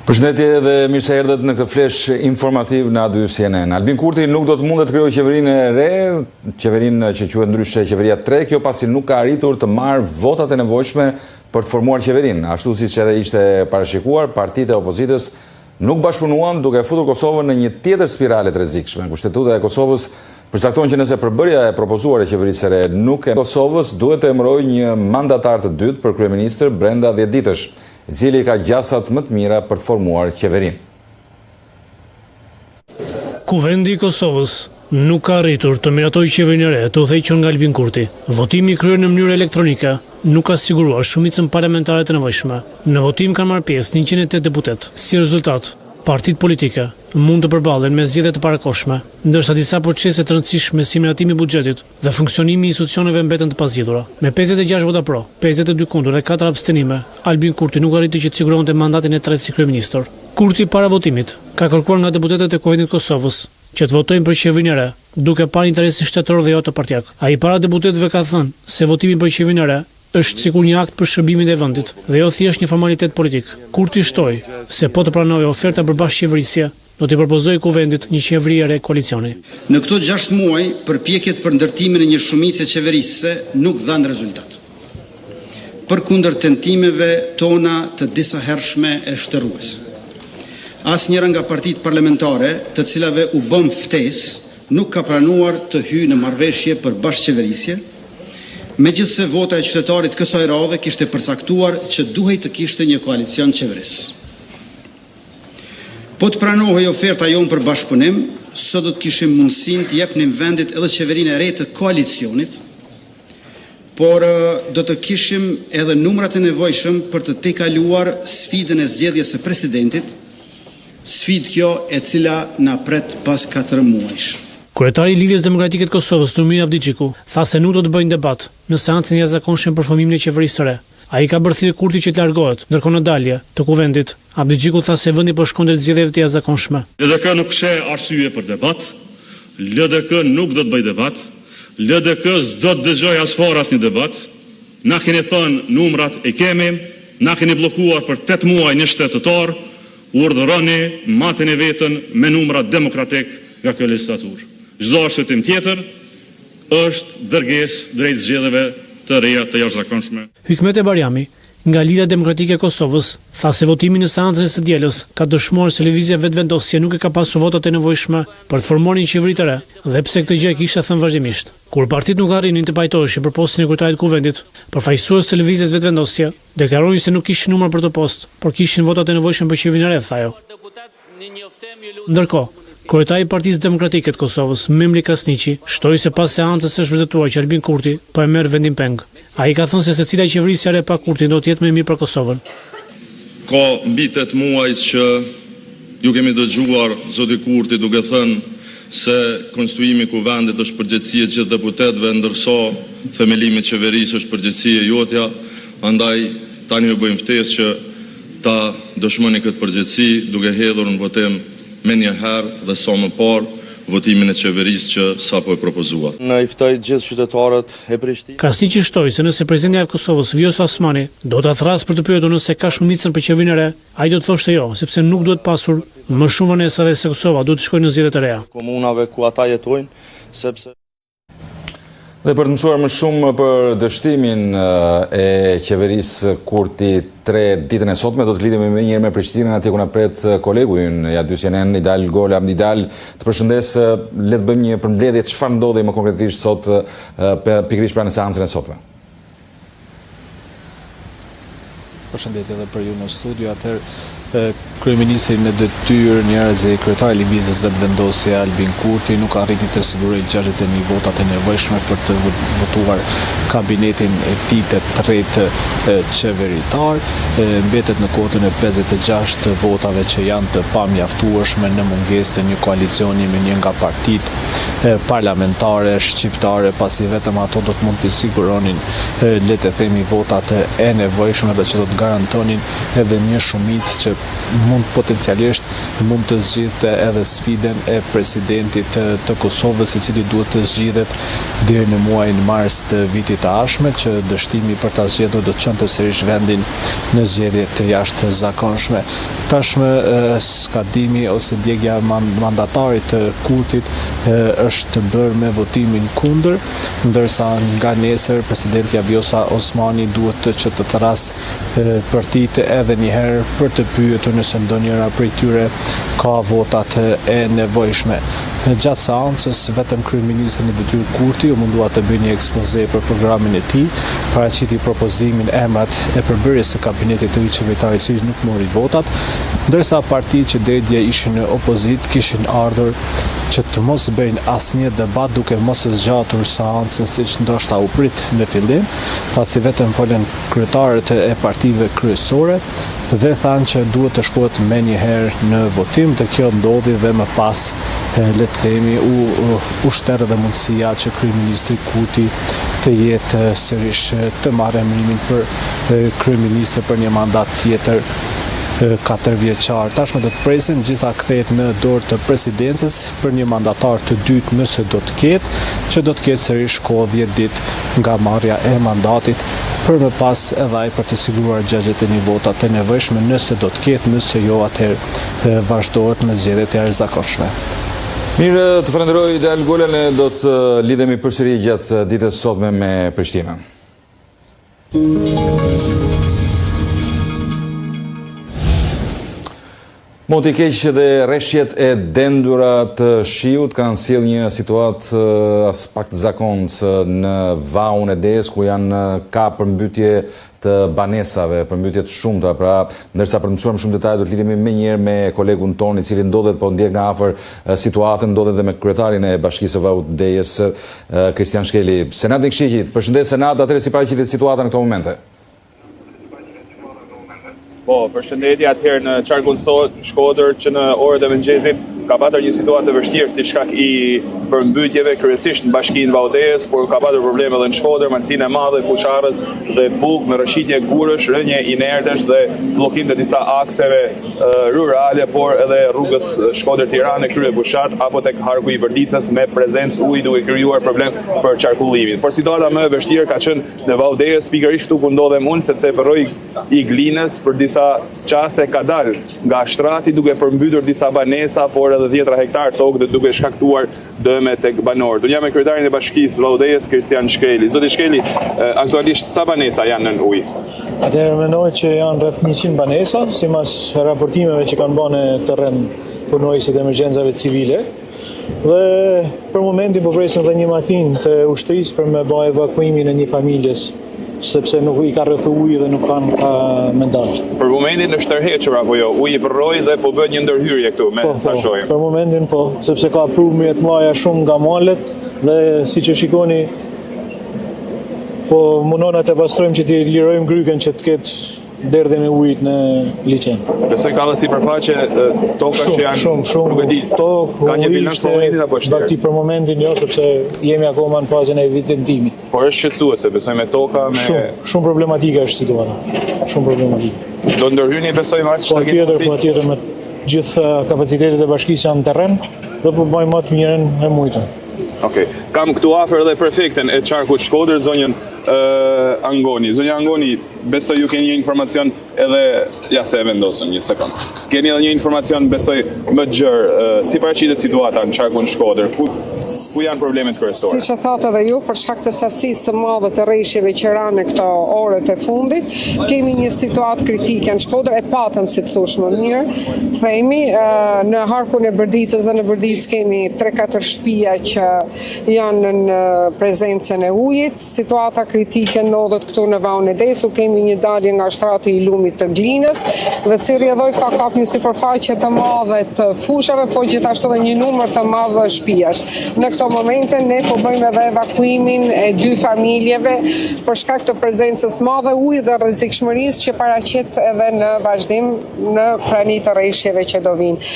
Përshëndetje dhe mirë se erdhët në këtë flesh informativ në A2 CNN. Albin Kurti nuk do të mundet të krijojë qeverinë e re, qeverinë që quhet ndryshe qeveria 3, kjo pasi nuk ka arritur të marrë votat e nevojshme për të formuar qeverinë. Ashtu siç edhe ishte parashikuar, partitë e opozitës nuk bashkëpunuan duke futur Kosovën në një tjetër spirale të rrezikshme. Kushtetuta e Kosovës përcakton që nëse përbërja e propozuar e qeverisë së re nuk e Kosovës, duhet të emërojë një mandatar të dytë për kryeministër brenda 10 ditësh, i cili ka gjasat më të mira për të formuar qeverinë. Kuvendi i Kosovës nuk ka arritur të miratojë qeverinë e re të udhëhequr nga Albin Kurti. Votimi i kryer në mënyrë elektronike nuk ka siguruar shumicën parlamentare të nevojshme. Në votim kanë marrë pjesë 108 deputet. Si rezultat, partitë politike mund të përballen me zgjedhje të parakohshme, ndërsa disa procese të rëndësishme si miratimi i buxhetit dhe funksionimi i institucioneve mbeten të pazgjedhura. Me 56 vota pro, 52 kundër dhe 4 abstenime, Albin Kurti nuk arriti që të siguronte mandatin e tretë si kryeministër. Kurti para votimit ka kërkuar nga deputetët e Kuvendit të Kosovës që të votojnë për qeverinë e re, duke parë interesin shtetëror dhe jo të partijak. Ai para deputetëve ka thënë se votimi për qeverinë e re është sikur një akt për shërbimin e vendit dhe jo thjesht një formalitet politik. Kurti shtoi se po të pranojë oferta për bashkëqeverisje, do t'i propozojë Kuvendit një qeveri e re koalicioni. Në këto 6 muaj, përpjekjet për ndërtimin e një shumice qeverisëse nuk dhanë rezultat. Përkundër tentimeve tona të disa hershme e shtërruese. Asnjëra nga partitë parlamentare, të cilave u bën ftesë, nuk ka pranuar të hyjë në marrëveshje për bashkëqeverisje, megjithse vota e qytetarit kësaj radhe kishte përcaktuar që duhej të kishte një koalicion qeveris. Po të pranohej oferta jonë për bashkëpunim, sot do të kishim mundësinë të jepnim vendit edhe qeverinë e re të koalicionit, por do të kishim edhe numrat e nevojshëm për të tejkaluar sfidën e zgjedhjes së presidentit, sfidë kjo e cila na pret pas 4 muajsh. Kryetari i Lidhjes Demokratike të Kosovës, Numir Abdiçiku, tha se nuk do të bëjnë debat në seancën e jashtëzakonshme për formimin e qeverisë së re. Ai ka bërë thirrje Kurti që të largohet, ndërkohë në dalje të Kuvendit, Abdiçiku tha se vendi po shkon drejt zgjedhjeve të jashtëzakonshme. LDK nuk sheh arsye për debat. LDK nuk do të bëj debat. LDK s'do të dëgjoj asfarë asnjë debat. Na keni thënë numrat e kemi, na keni bllokuar për 8 muaj në shtetëtor, urdhëroni matën e vetën me numra demokratik nga kjo legjislaturë. Çdo arsyetimi tjetër është dërgesë drejt zgjedhjeve të reja të jashtëzakonshme. Hikmet Ebaryami, nga Lidhja Demokratike e Kosovës, tha se votimi në seancën e së dielës ka dëshmuar se lëvizja vetvendosje nuk e ka pasur votat e nevojshme për të formuar një qeveri të re, dhe pse këtë gjë e kishte thënë vazhdimisht. Kur partitë nuk arrinin të pajtoheshin për postin e kryetarit të Kuvendit, përfaqësues të lëvizjes vetvendosje deklaronin se nuk kishin numër për të post, por kishin votat e nevojshme për qeverinë e re, tha ajo. Ndërkohë, kryetari i Partisë Demokratike të Kosovës, Memri Krasniqi, shtoi se pas seancës është vërtetuar që Albin Kurti po e merr vendin peng. Ai ka thënë se secila qeverisje e re pa Kurtin do të jetë më mirë për Kosovën. Ka mbi 8 muaj që ju kemi dëgjuar zoti Kurti duke thënë se konstituimi i Kuvendit është përgjegjësi e gjithë deputetëve, ndërsa themelimi i qeverisë është përgjegjësi e jotja, andaj tani ju bëjmë ftesë që ta dëshmoni këtë përgjegjësi duke hedhur në votim me një herë dhe sa më parë votimin e qeverisë që sapo e propozuat. Në i ftoj gjithë qytetarët e Prishtinës. Krasniqi shtoi se nëse presidenti i Kosovës, Vjosa Osmani, do ta thras për të pyetur nëse ka shumicën për qeverinë e re, ai do të thoshte jo, sepse nuk duhet pasur më shumë vonesa dhe se Kosova duhet të shkojë në zgjedhje të reja. Komunave ku ata jetojnë, sepse Dhe për të mësuar më shumë për dështimin e qeverisë Kurti 3 ditën e sotme, do të lidhemi më njëherë me Prishtinën, atje ku na pret kolegu ynë ja A2 CNN, Idal Gola. Idal, të përshëndes, le të bëjmë një përmbledhje çfarë ndodhi më konkretisht sot pikërisht pranë seancën e sotme. Përshëndetje edhe për ju në studio. Atëherë kryeministri në detyrë njerëzi kryetari i lëvizjes vetvendosje Albin Kurti nuk arriti të sigurojë 61 votat e nevojshme për të votuar kabinetin e tij të tretë qeveritar. Mbetet në kotën e 56 votave që janë të pamjaftueshme në mungesë të një koalicioni me një nga partitë parlamentare shqiptare, pasi vetëm ato do të mund të siguronin le të themi votat e nevojshme dhe që do të garantonin edhe një shumicë që potencialisht mund të zgjidhte edhe sfiden e presidentit të Kosovës, i cili duhet të zgjidhet deri në muajin mars të vitit të ardhshëm, që dështimi për ta zgjedhur do të çonte sërish vendin në zgjedhje të jashtëzakonshme. Tashmë skadimi ose djegja mandatarit të Kurtit është bërë me votimin kundër, ndërsa nga nesër presidenti Vjosa Osmani duhet që të thrasë partitë edhe një herë për të pyetur nëse ndonjëra prej tyre ka votat e nevojshme. Gjatë seancës vetëm kryeministri i detyrë Kurti u mundua të bëjë një ekspoze për programin e tij, paraqiti propozimin emrat e përbërjes së kabinetit të qeverisë i cili nuk mori votat, ndërsa partitë që deri dje ishin në opozit kishin ardhur që të mos bëjnë asnjë debat duke mos zgjatur seancën siç ndoshta u prit në fillim, pasi vetëm folën kryetarët e partive kryesore dhe thanë që duhet të shkohet me një herë në votim, dhe kjo ndodhi dhe më pas le të themi u shter edhe mundësia që kryeministri Kurti të jetë sërish të marrë emërimin për kryeministër për një mandat tjetër 4 vjeçar. Tashmë do të presim gjitha kthehet në dorë të presidencës për një mandatar të dytë nëse do të ketë, që do të ketë sërish kohë 10 ditë nga marrja e mandatit, për më pas edhe ai për të siguruar 61 votat e nevojshme nëse do të ketë, nëse jo atëherë vazhdohet me zgjedhjet e jashtëzakonshme. Mirë, të falenderoj Ideal Gola, ne do të lidhemi përsëri gjatë ditës sotme me Prishtinën. Moti i keq dhe rreshjet e dendura të shiut kanë sjell një situatë as pak të zakontë në vaun e Des, ku ka përmbytje të banesave, përmbytje të shumta. Pra, ndërsa për të mësuar më shumë detaje do të lidhemi më njëherë me kolegun ton, i cili ndodhet po ndjek nga afër situatën, ndodhet edhe me kryetarin e Bashkisë së Vaut Dejes, Kristian Shkeli. Senati i Këshillit, përshëndet Senat, atëherë si paraqitet situata në këto momente? Po, përshëndetje, atëherë në qarkun Shkodër që në orët e mëngjesit ka patur një situatë të vështirë si shkak i përmbytjeve kryesisht në bashkinë Vaudejës, por ka patur probleme edhe në Shkodër, Malcinë e Madhe, Fusharës dhe Buk me rrëshqitje gurësh, rënje inertesh dhe bllokim të disa akseve rurale, por edhe rrugës Shkodër-Tiranë, krye Bushat apo tek harku i Vërdicës me prezencë ujë duke krijuar problem për qarkullimin. Por situata më e vështirë ka qenë në Vaudejës, pikërisht këtu ku ndodhem unë, sepse përroj i Glinës për disa qaste ka dalë nga shtrati duke përmbytur disa banesa, por edhe 10 hektar tokë dhe duke shkaktuar dëme tek banorët. Unë jam me kryetarin e Bashkisë Vaudejës, Kristian Shkeli. Zoti Shkeli, aktualisht sa banesa janë në ujë? Atëherë mendoj që janë rreth 100 banesa, sipas raportimeve që kanë bërë në terren punojësit e emergjencave civile. Dhe për momentin po presim edhe një makinë të ushtrisë për me bëj evakuimin e një familjes, sepse nuk i ka rrethu ujë dhe nuk kanë ka me dalë. Për momentin është tërhequr apo jo? Uji përroi dhe po bën një ndërhyrje këtu me sa shohim. Për momentin po, sepse ka prumë të mëdha shumë nga malet dhe siç e shikoni po mundona të pastrojmë që t'i lirojmë gryken që të ketë derdhjen e ujit në liçen. Besoj ka dhe sipërfaqe toka që janë shumë tokë. Ka një bilanc për momentin apo është? Bakti për momentin jo, sepse jemi akoma në fazën e evidentimit. Por është shqetësuese, besoj me toka me shumë problematike është situata. Shumë problematike. Do ndërhyni besoj më aq patjetër me gjithë kapacitetet e bashkisë janë në terren, do të bëjmë më të mirën e mujtën. Okej. Kam këtu afër edhe prefekten e qarkut Shkodër, zonjën Angoni. Zonja Angoni, besoj ju keni një informacion edhe ja se e vendosëm një sekond. Keni edhe një informacion besoj më gjerë, si paraqitet situata në qarkun Shkodër? Ku janë problemet kryesore? Siç e thatë edhe ju, për shkak të sasisë së madhe të rreshjeve që ranë këto orët e fundit, kemi një situatë kritike në Shkodër, e patëm si të thosh më mirë. Themi në harkun e Bërdicës dhe në Bërdicë kemi 3-4 shtëpia që janë në prezencën e ujit. Situata kritike ndodhet këtu në vaun e Desu, kemi një dalje nga shtrati i lumit të Glinës dhe si rrjedhoj ka kap një sipërfaqe të madhe të fushave, po gjithashtu edhe një numër të madh shtëpiash. Në këto momente ne po bëjmë edhe evakuimin e 2 familjeve për shkak të prezencës madhe ujit dhe rrezikshmërisë që paraqet edhe në vazhdim në prani të rreshjeve që do vinë.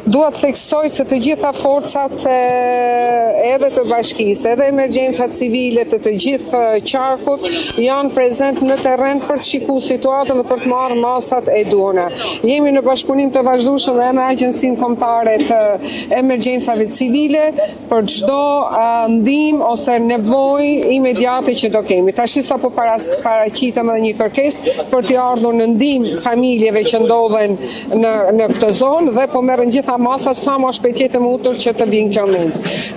Dua të theksoj se të gjitha forcat edhe të bashkisë, edhe emergjencat civile të gjithë qarkut janë prezent në terren për të shikuar situatën dhe për të marrë masat e duhura. Jemi në bashkëpunim të vazhdueshëm me Agjencinë Kombëtare të Emergjencave Civile për çdo ndihmë ose nevojë imediate që do kemi. Tash sapo paraqitëm edhe një kërkesë për të ardhur në ndihmë familjeve që ndodhen në këtë zonë dhe po merren gjitha masat sa më shpejt jetë mutur që të vinë kjo ndihmë.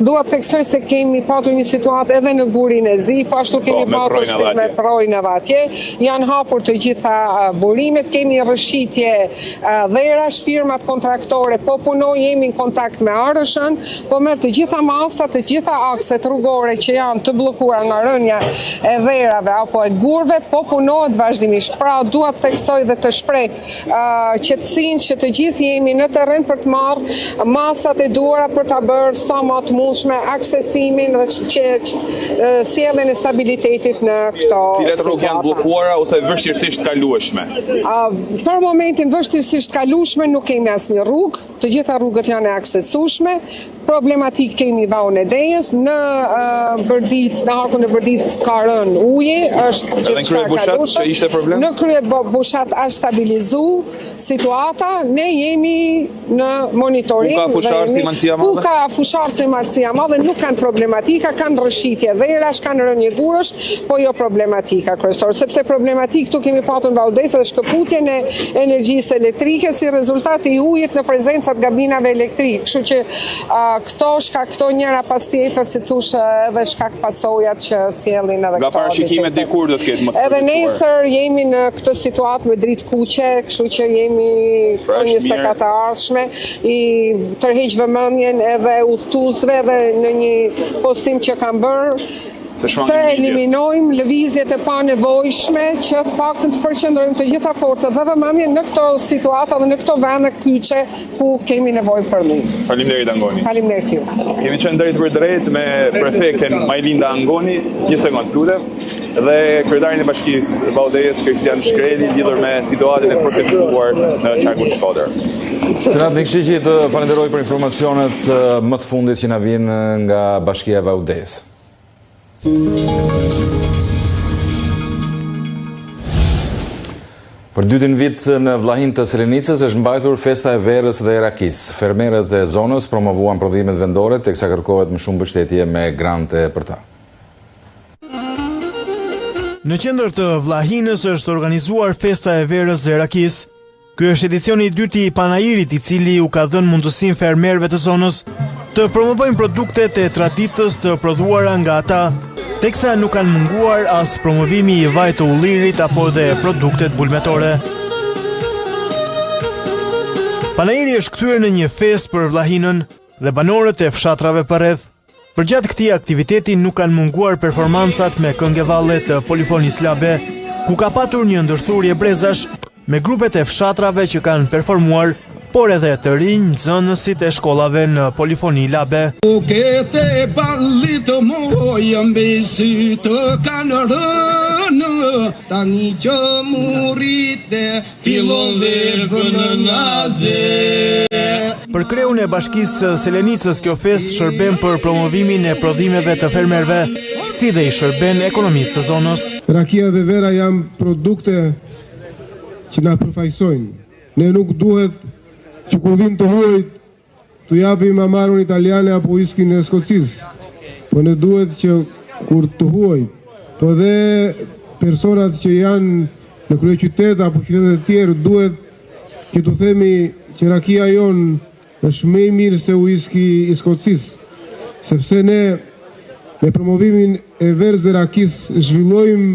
Dua të theksoj se kemi patur një situatë edhe në Gurin e Zi, po ashtu kemi patur si me Projnë edhe atje. Janë hapur të gjitha burimet, kemi rrëshqitje dherash, firmat kontraktore po punojnë, jemi në kontakt me Arëshën, po merr të gjitha masat, të gjitha akset rrugore që janë të bllokuara nga rënja e dherave apo e gurve, po punohet vazhdimisht. Pra dua të theksoj dhe të shpreh qetësinë që të gjithë jemi në terren për të marrë masat e duhura për ta bërë sa më të mundshme aksesimin dhe që sjelljen e stabilitetit në këto cilat rrugë janë bllokuara ose vështirësisht kalueshme? Për momentin vështirësisht kalueshme nuk kemi asnjë rrugë, të gjitha rrugët janë e aksesueshme. Problematik kemi vaun e Dejës, në Bërdic, në harkun e Bërdic ka rënë uji, është gjithçka kalueshme. Ishte problem? Në krye Bushat është stabilizuar situata, ne jemi në monitoring. Ku ka fusharë si Marsia Madhe? Ku ka fusharë si Marsia Madhe, nuk kanë problematika, kanë rrëshqitje dherash, kanë rënje gurësh, po jo problematika kryesore, sepse problematik këtu kemi patur në Vaudesë dhe shkëputjen e energjisë elektrike si rezultat i ujit në prezencat gabinave elektrike. Kështu që këto njëra pas tjetër, si thosh, edhe shkak pasojat që sjellin edhe këto. Nga parashikimet dikur do të ketë më të edhe nesër jemi në këtë situatë me dritë kuqe, kështu që jemi këto 24 ardhshme i tërheq vëmendjen edhe udhëtuesve dhe në një postim që kanë bërë të eliminojmë lëvizjet e panevojshme që të paktën të përqendrojmë të gjitha forcat dhe vëmendjen në këto situata dhe në këto vende kyçe ku kemi nevojë për ndihmë. Faleminderit Angoni. Faleminderit ju. Kemi qenë drejt për drejt me prefekten Majlinda Angoni, një sekond lutem, dhe kryetarin e bashkisë Vaudesës Kristian Shkreli lidhur me situatën e përkeqësuar në qarkun Shkodër. Senat Nikëshiqi, të falenderoj për informacionet më të fundit që na vijnë nga Bashkia e Vaudesës. Për dytin vit në Vllahin të Selenicës është mbajtur festa e verës dhe e rakis. Fermerët e zonës promovuan prodhimet vendore, teksa kërkohet më shumë mbështetje me grante për ta. Në qendër të Vllahinës është organizuar festa e verës dhe e rakis. Ky është edicioni i dytë i panairit, i cili u ka dhënë mundësinë fermerëve të zonës të promovojnë produktet e traditës të prodhuara nga ata, teksa nuk kanë munguar as promovimi i vajit të ullirit apo dhe produktet bulmetore. Panairi është kthyer në një festë për Vllahinën dhe banorët e fshatrave përreth. Përgjatë këtij aktiviteti nuk kanë munguar performancat me këngëvalle të Polifonis Labe, ku ka patur një ndërthurje brezash me grupet e fshatrave që kanë performuar, por edhe të rinj nxënësit e shkollave në Polifoni Labe. Kete ballit mojë mbi sy të kanë rënë, tani që murite fillon verbën në naze. Për kreun e bashkisë Selenicës, kjo festë shërben për promovimin e prodhimeve të fermerëve, si dhe i shërben ekonomisë së zonës. Rakia dhe vera janë produkte që na përfaqësojnë. Ne nuk duhet që kur vinë të huajt të japim amarun italiane apo whiskin e Skocis, po ne duhet që kur të huajt, po dhe personat që janë në kryeqytet apo qytetet e tjerë duhet që të themi që rakia jonë është më i mirë se whisky i Skocis, sepse ne me promovimin e verës dhe rakis zhvillojmë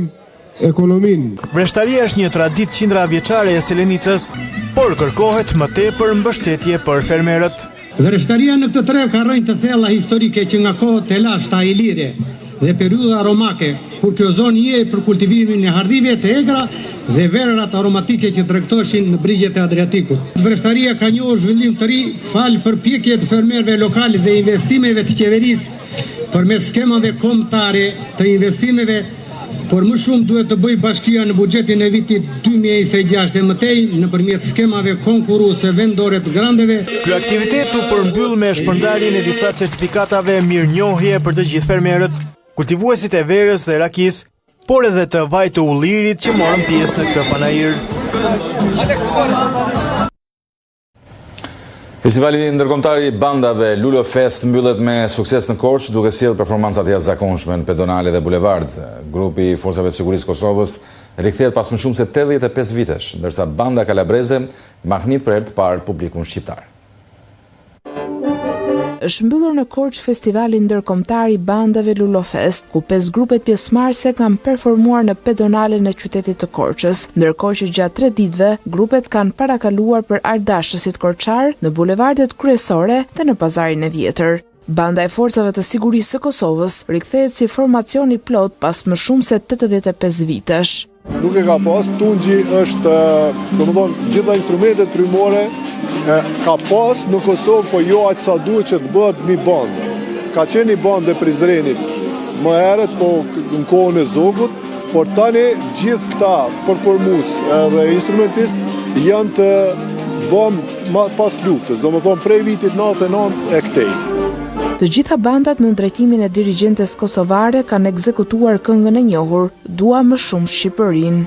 ekonomin. Breshtaria është një traditë qindra vjeçare e Selenicës, por kërkohet më tepër mbështetje për fermerët. Breshtaria në këtë trev ka rënë të thella historike që nga kohët e lashta e Ilire dhe periudha romake, kur kjo zonë njeh për kultivimin e hardhive të egra dhe verërat aromatike që tregtoheshin në brigjet e Adriatikut. Breshtaria ka njohur zhvillim të ri fal përpjekjeve të fermerëve lokal dhe investimeve të qeverisë përmes skemave kombëtare të investimeve. Por më shumë duhet të bëj bashkia në buxhetin e vitit 2026 dhe mëtej nëpërmjet skemave konkurruese vendore të grandeve. Ky aktivitet u përmbyll me shpërndarjen e disa certifikatave mirënjohje për të gjithë fermerët, kultivuesit e verës dhe rakis, por edhe të vajit të ullirit që morën pjesë në këtë panair. Festivali ndërkombëtar i bandave Lulo Fest mbyllet me sukses në Korçë, duke sjellë performanca të jashtëzakonshme në pedonale dhe bulevard. Grupi i Forcave të Sigurisë Kosovës rikthehet pas më shumë se 85 vitesh, ndërsa banda kalabreze mahnit për herë të parë publikun shqiptar. Është mbyllur në Korçë festivali ndërkombëtar i bandave Lulo Fest, ku 5 grupet pjesëmarrëse kanë performuar në pedonalen e qytetit të Korçës, ndërkohë që gjatë 3 ditëve grupet kanë parakaluar për ardashësit korçar në bulevardet kryesore dhe në pazarin e vjetër. Banda e Forcave të Sigurisë së Kosovës rikthehet si formacion i plot pas më shumë se 85 vitesh. Nuk e ka pas, Tungji është, domethënë, gjitha instrumentet frymore ka pas në Kosovë, po jo aq sa duhet që të bëhet një bandë. Ka qenë një bandë e Prizrenit më herët, po në kohën e Zogut, por tani gjithë këta performues dhe instrumentistë janë të bëm pas luftës, domethënë prej vitit 99 e këtej. Të gjitha bandat në drejtimin e dirigjentes kosovare kanë ekzekutuar këngën e njohur Dua më shumë Shqipërinë.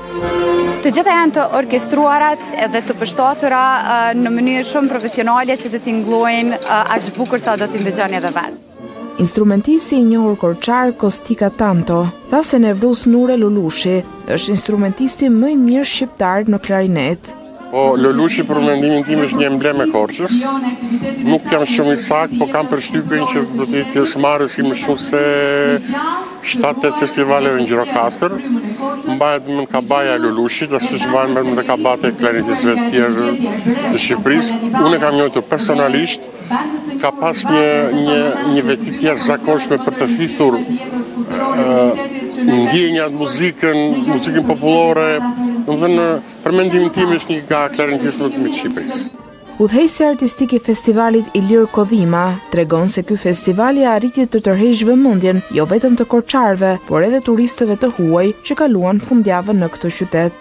Të gjitha janë të orkestruarat edhe të përshtatura në mënyrë shumë profesionale që të tingëllojnë aq bukur sa do t'i ndëgjoni edhe vetë. Instrumentisti i njohur korçar Kostika Tanto tha se Nevruz Nure Lulushi është instrumentisti më i mirë shqiptar në klarinet. Po, Lulushi për mendimin tim është një emblem e Korçës. Nuk jam shumë i saktë, po kam përshtypjen që do të jetë pjesëmarrës i më shumë se 7-8 festivaleve në Gjirokastër. Mbahet më në kabaja e Lulushit, ashtu që mbahet më në kabate e klarinetistëve të tjerë të Shqipërisë. Unë kam njohur personalisht, ka pas një veti të jashtëzakonshme për të thithur ndjenjat, muzikën popullore. Për mendimin tim është një nga klarinetistët më të mirë të Shqipërisë. Udhëheqësi artistik i festivalit Ilir Kodhima tregon se ky festivali arriti të tërheqë vëmendjen jo vetëm të korçarëve, por edhe turistëve të huaj që kaluan fundjavën në këtë qytet.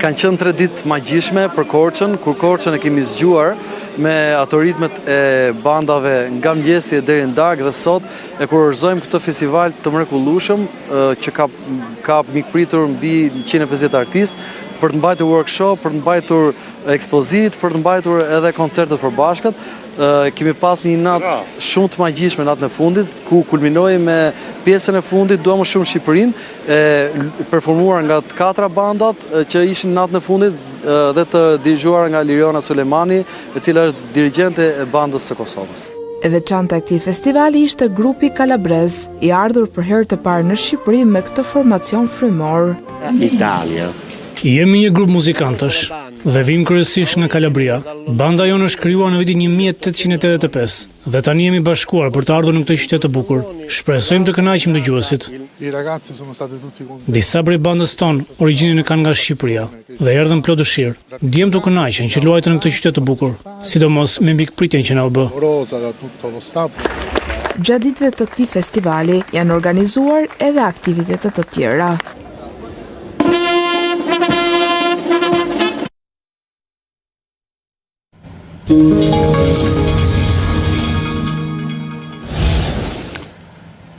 Kanë qenë 3 ditë magjishme për Korçën, kur Korçën e kemi zgjuar me ato ritmet e bandave nga mëngjesi deri në darkë dhe sot e kurorëzojmë këtë festival të mrekullueshëm që ka mikpritur mbi 150 artistë për të mbajtur workshop, për të mbajtur ekspozit, për të mbajtur edhe koncertet përbashkët. Kemi pas një natë shumë të magjishme natën e fundit, ku kulminoi me pjesën e fundit Dua më shumë Shqipërinë, performuar nga të 4 bandat që ishin natën e fundit dhe të dirigjuar nga Liriona Sulemani, e cila është dirigjente e bandës së Kosovës. E veçanta e këtij festivali ishte grupi Kalabrez, i ardhur për herë të parë në Shqipëri me këtë formacion frymor. Italia. Jemi një grup muzikantësh dhe vim kryesisht nga Kalabria. Banda jonë është krijuar në vitin 1885 dhe tani jemi bashkuar për të ardhur në këtë qytet të bukur. Shpresojmë të kënaqim dëgjuesit. Disa prej bandës tonë origjinën e kanë nga Shqipëria dhe erdhën plot dëshirë. Ndjem të kënaqur që luajtën në këtë qytet të bukur, sidomos me mbikpritjen që na u bë. Gjatë ditëve të këtij festivali janë organizuar edhe aktivitete të tjera.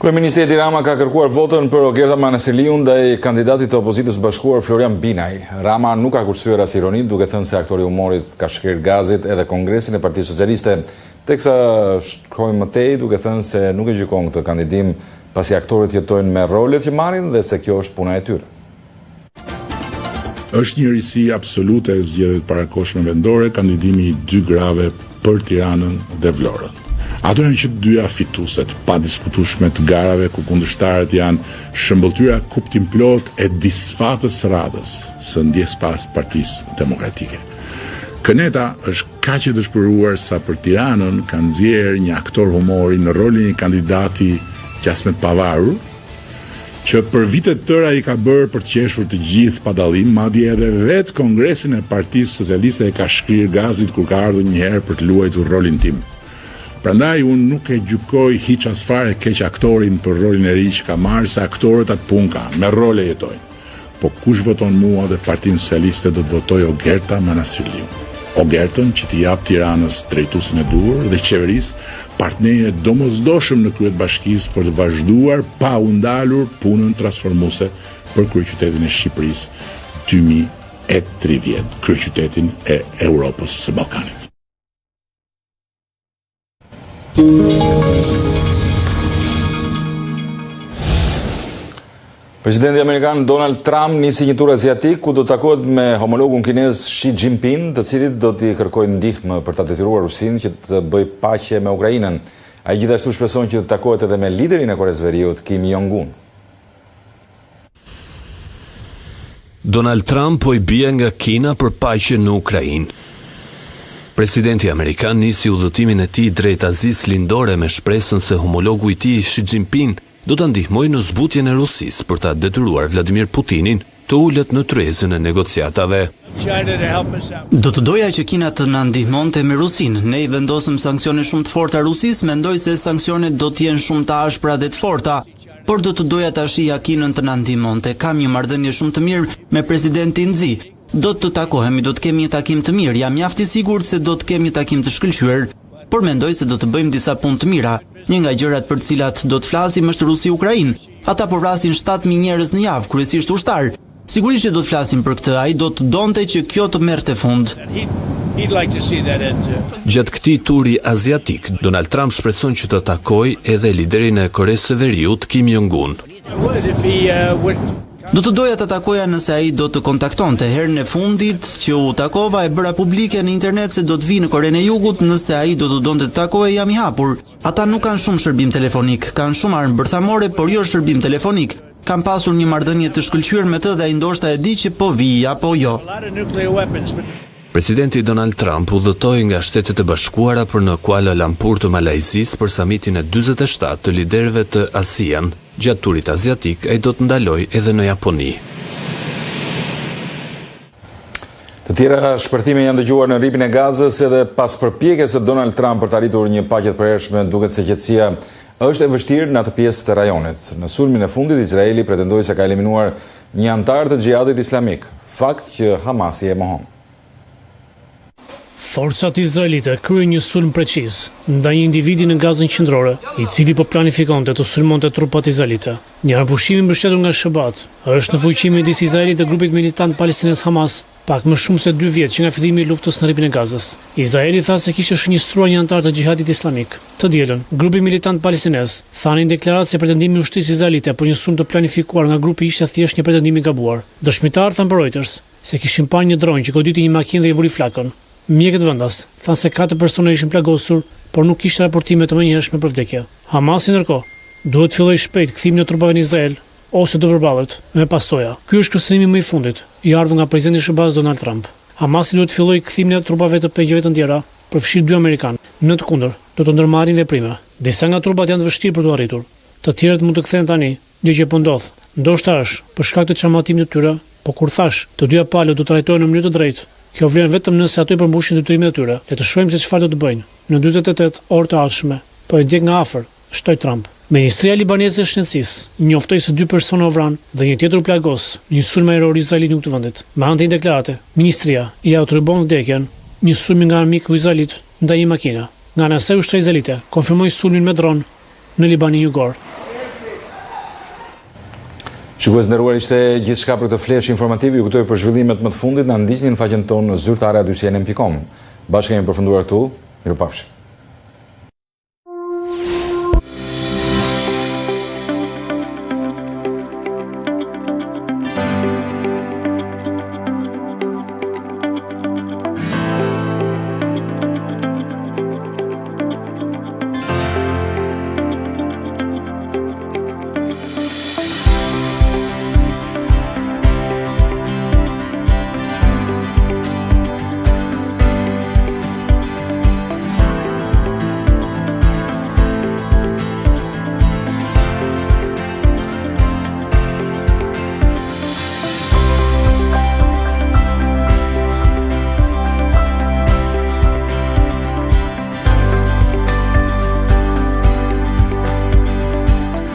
Kryeministri Edi Rama ka kërkuar votën për Ogerta Manasiliu ndaj kandidatit të opozitës bashkuar Florian Binaj. Rama nuk ka kursyer as ironi, duke thënë se aktori i humorit ka shkrir gazit edhe Kongresin e Partisë Socialiste, teksa shkroi më tej duke thënë se nuk e gjykon këtë kandidim pasi aktorët jetojnë me rolet që marrin dhe se kjo është puna e tyre. Është një risi absolute e zgjedhjet parakohshme vendore, kandidimi i 2 grave për Tiranën dhe Vlorën. Ato janë që 2 fitueset pa diskutueshme të garave ku kundërshtarët janë shëmbëltyra kuptim plot e disfatës radhës së ndjespas Partisë Demokratike. Këneta është kaq e dëshpëruar sa për Tiranën ka nxjerrë një aktor humori në rolin e kandidati qasmet pavarur, që për vitet tëra i ka bërë për të qeshur të gjithë pa dallim, madje edhe vetë Kongresin e Partisë Socialiste e ka shkrir gazit kur ka ardhur një herë për të luajtur rolin tim. Prandaj unë nuk e gjykoj hiç as fare keq aktorin për rolin e ri që ka marrë, se aktorët atë punë kanë, me role jetojnë. Po kush voton mua dhe Partinë Socialiste do të votoj Ogerta Manasiliu. Ogertën që t'i jap Tiranës drejtuesin e duhur dhe qeverisë partnerë domosdoshëm në kryet bashkisë për të vazhduar pa u ndalur punën transformuese për kryeqytetin e Shqipërisë E30, kryeqytetin e Europës së Ballkanit. Presidenti Amerikan Donald Trump nisi një tur aziatik ku do të takohet me homologun kinez Xi Jinping, të cilit do t'i kërkojë ndihmë për ta detyruar Rusinë që të bëjë paqe me Ukrainën. Ai gjithashtu shpreson që të takohet edhe me liderin e Koreas së Veriut, Kim Jong-un. Donald Trump po i bie nga Kina për paqe në Ukrainë. Presidenti Amerikan nisi udhëtimin e tij drejt Azisë Lindore me shpresën se homologu i tij Xi Jinping do ta ndihmojë në zbutjen e Rusisë për ta detyruar Vladimir Putinin të ulet në tryezën e negociatave. Do të doja që Kina të na ndihmonte me Rusinë. Ne i vendosëm sanksione shumë të forta Rusisë, mendoj se sanksionet do të jenë shumë të ashpra dhe të forta, por do të doja ta shija Kinën të na ndihmonte. Kam një marrëdhënie shumë të mirë me presidentin Xi. Do të takohemi, do të kemi një takim të mirë. Jam mjaft i sigurt se do të kemi një takim të shkëlqyer, por mendoj se do të bëjmë disa punë të mira. Një nga gjërat për të cilat do të flasim është Rusi-Ukrainë. Ata po vrasin 7.000 njerëz në javë, kryesisht ushtar. Sigurisht që do të flasim për këtë, ai do të donte që kjo të merrte fund. Gjatë këtij turi aziatik, Donald Trump shpreson që të takojë edhe liderin e Koresë së Veriut, Kim Jong-un. Do të doja të takoja nëse ai do të kontaktonte. Herën e fundit që u takova e bëra publike në internet se do të vi në Korenë e Jugut, nëse ai do të donte të takohej jam i hapur. Ata nuk kanë shumë shërbim telefonik, kanë shumë armë bërthamore, por jo shërbim telefonik. Kam pasur një marrëdhënie të shkëlqyer me të dhe ai ndoshta e di që po vi apo jo. Presidenti Donald Trump udhëtoi nga Shtetet e Bashkuara për në Kuala Lumpur të Malajzisë për samitin e 47 të liderëve të ASEAN. Gjatë turit aziatik, ai do të ndalojë edhe në Japoni. Të tjera shpërthime janë dëgjuar në rripin e Gazës edhe pas përpjekjes së Donald Trump për të arritur një paqe të përhershme, duket se qetësia është e vështirë në atë pjesë të rajonit. Në sulmin e fundit, Izraeli pretendoi se ka eliminuar një antar të xhihadit islamik, fakt që Hamasi e mohon. Forcat izraelite kryen një sulm preciz ndaj një individi në Gazën qendrore, i cili po planifikonte të sulmonte trupat izraelite. Një pushim i mbështetur nga SHBAT është në fuqi midis Izraelit dhe grupit militant palestinez Hamas, pak më shumë se 2 vjet që nga fillimi i luftës në rripin e Gazës. Izraeli tha se kishte shënjestruar një antar të xhihadit islamik. Të dielën, grupi militant palestinez thanë në deklaratë se pretendimi i ushtrisë izraelite për një sulm të planifikuar nga grupi ishte thjesht një pretendim i gabuar. Dëshmitar thanë për Reuters se kishin parë një dron që goditi një makinë dhe i vuri flakën. Mjekët vendas thanë se 4 persona ishin plagosur, por nuk kishte raportime të menjëhershme për vdekje. Hamasi ndërkohë duhet të fillojë shpejt kthimin e trupave në Izrael ose do përballet me pasoja. Ky është kërcënimi më i fundit i ardhur nga presidenti i SHBA-s Donald Trump. Hamasi duhet të fillojë kthimin e trupave të pengjeve të tjera, përfshirë 2 amerikanë. Në të kundër, do të ndërmarrin veprime. Disa nga trupat janë të vështirë për të arritur. Të tjerët mund të kthehen tani, gjë që po ndodh. Ndoshta është për shkak të çarmatimit të tyre, por kur thash, të dyja palët do të trajtohen në mënyrë të drejtë. Kjo vlen vetëm nëse ato i përmbushin detyrimet e tyre. Le të shohim se çfarë do të bëjnë. Në 48 orë të ardhshme, po e ndjek nga afër, shtoi Trump. Ministria libaneze e shëndetësisë njoftoi se 2 persona u vranë dhe një tjetër u plagos në një sulm ajror izraelit në këtë vend. Me anë të një deklarate, ministria i autoribon vdekjen një sulmi nga armiku izraelit ndaj një makine. Nga ana e saj ushtria izraelite konfirmoi sulmin me dron në Libanin Jugor. Shikues nderuar, ishte gjithçka për këtë flesh informativ. Ju kujtoj për zhvillimet më të fundit, na ndiqni në faqen tonë zyrtare@2cnn.com. Bashkë kemi përfunduar këtu. Mirupafshim.